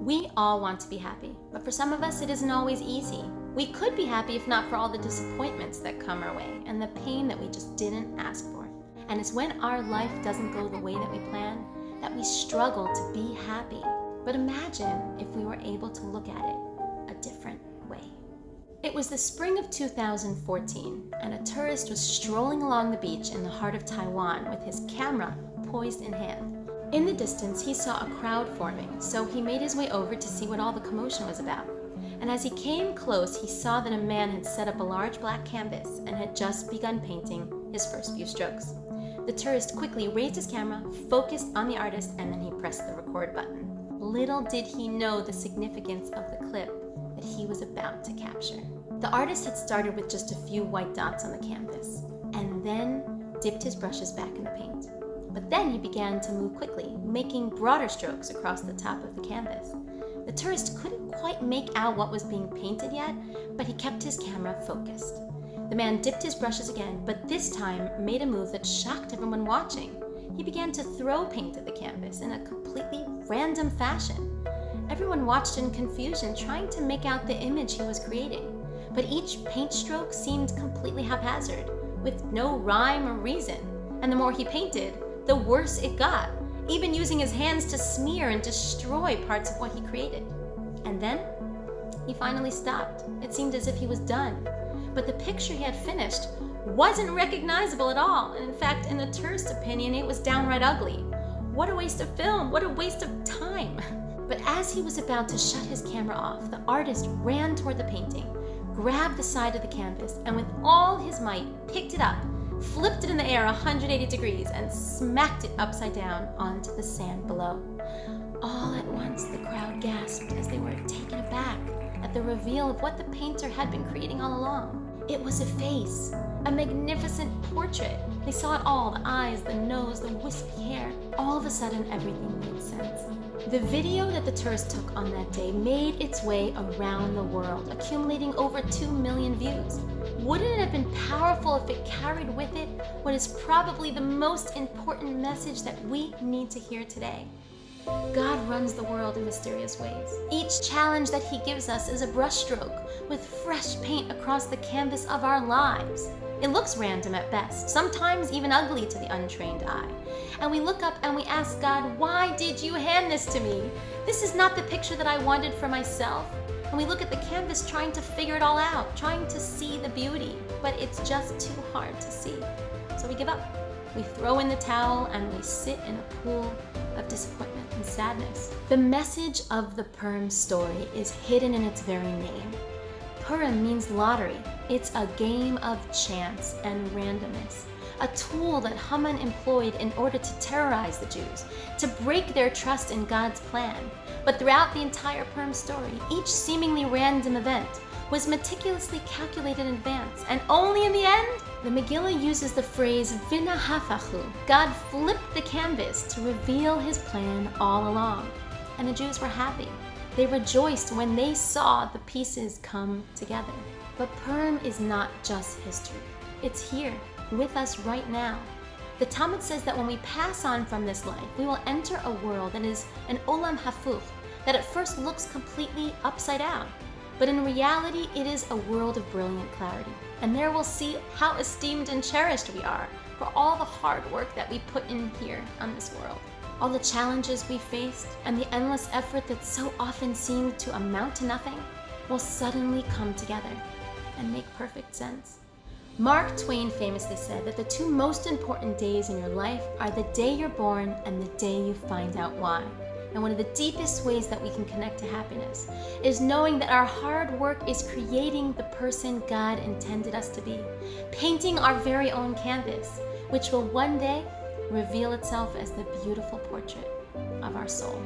We all want to be happy, but for some of us it isn't always easy. We could be happy if not for all the disappointments that come our way and the pain that we just didn't ask for. And it's when our life doesn't go the way that we plan that we struggle to be happy. But imagine if we were able to look at it a different way. It was the spring of 2014, and a tourist was strolling along the beach in the heart of Taiwan with his camera poised in hand. In the distance, he saw a crowd forming, so he made his way over to see what all the commotion was about. And as he came close, he saw that a man had set up a large black canvas and had just begun painting his first few strokes. The tourist quickly raised his camera, focused on the artist, and then he pressed the record button. Little did he know the significance of the clip that he was about to capture. The artist had started with just a few white dots on the canvas, and then dipped his brushes back in the paint. But then he began to move quickly, making broader strokes across the top of the canvas. The tourist couldn't quite make out what was being painted yet, but he kept his camera focused. The man dipped his brushes again, but this time made a move that shocked everyone watching. He began to throw paint at the canvas in a completely random fashion. Everyone watched in confusion, trying to make out the image he was creating. But each paint stroke seemed completely haphazard, with no rhyme or reason. And the more he painted, the worse it got, even using his hands to smear and destroy parts of what he created. And then he finally stopped. It seemed as if he was done. But the picture he had finished wasn't recognizable at all. And in fact, in the tourist's opinion, it was downright ugly. What a waste of film, what a waste of time. But as he was about to shut his camera off, the artist ran toward the painting, grabbed the side of the canvas, and with all his might, picked it up, flipped it in the air 180 degrees, and smacked it upside down onto the sand below. All at once, the crowd gasped as they were taken aback at the reveal of what the painter had been creating all along. It was a face, a magnificent portrait. They saw it all, the eyes, the nose, the wispy hair. All of a sudden, everything made sense. The video that the tourist took on that day made its way around the world, accumulating over 2 million views. Wouldn't it have been powerful if it carried with it what is probably the most important message that we need to hear today? God runs the world in mysterious ways. Each challenge that He gives us is a brushstroke with fresh paint across the canvas of our lives. It looks random at best, sometimes even ugly to the untrained eye. And we look up and we ask God, why did you hand this to me? This is not the picture that I wanted for myself. And we look at the canvas trying to figure it all out, trying to see the beauty, but it's just too hard to see. So we give up. We throw in the towel and we sit in a pool of disappointment and sadness. The message of the Purim story is hidden in its very name. Purim means lottery. It's a game of chance and randomness, a tool that Haman employed in order to terrorize the Jews, to break their trust in God's plan. But throughout the entire Purim story, each seemingly random event was meticulously calculated in advance, and only in the end, the Megillah uses the phrase v'nahafachu. God flipped the canvas to reveal His plan all along, and the Jews were happy. They rejoiced when they saw the pieces come together. But Purim is not just history. It's here, with us right now. The Talmud says that when we pass on from this life, we will enter a world that is an olam hafuch, that at first looks completely upside down. But in reality, it is a world of brilliant clarity. And there we'll see how esteemed and cherished we are for all the hard work that we put in here on this world. All the challenges we faced and the endless effort that so often seemed to amount to nothing will suddenly come together and make perfect sense. Mark Twain famously said that the two most important days in your life are the day you're born and the day you find out why. And one of the deepest ways that we can connect to happiness is knowing that our hard work is creating the person God intended us to be, painting our very own canvas, which will one day reveal itself as the beautiful portrait of our soul.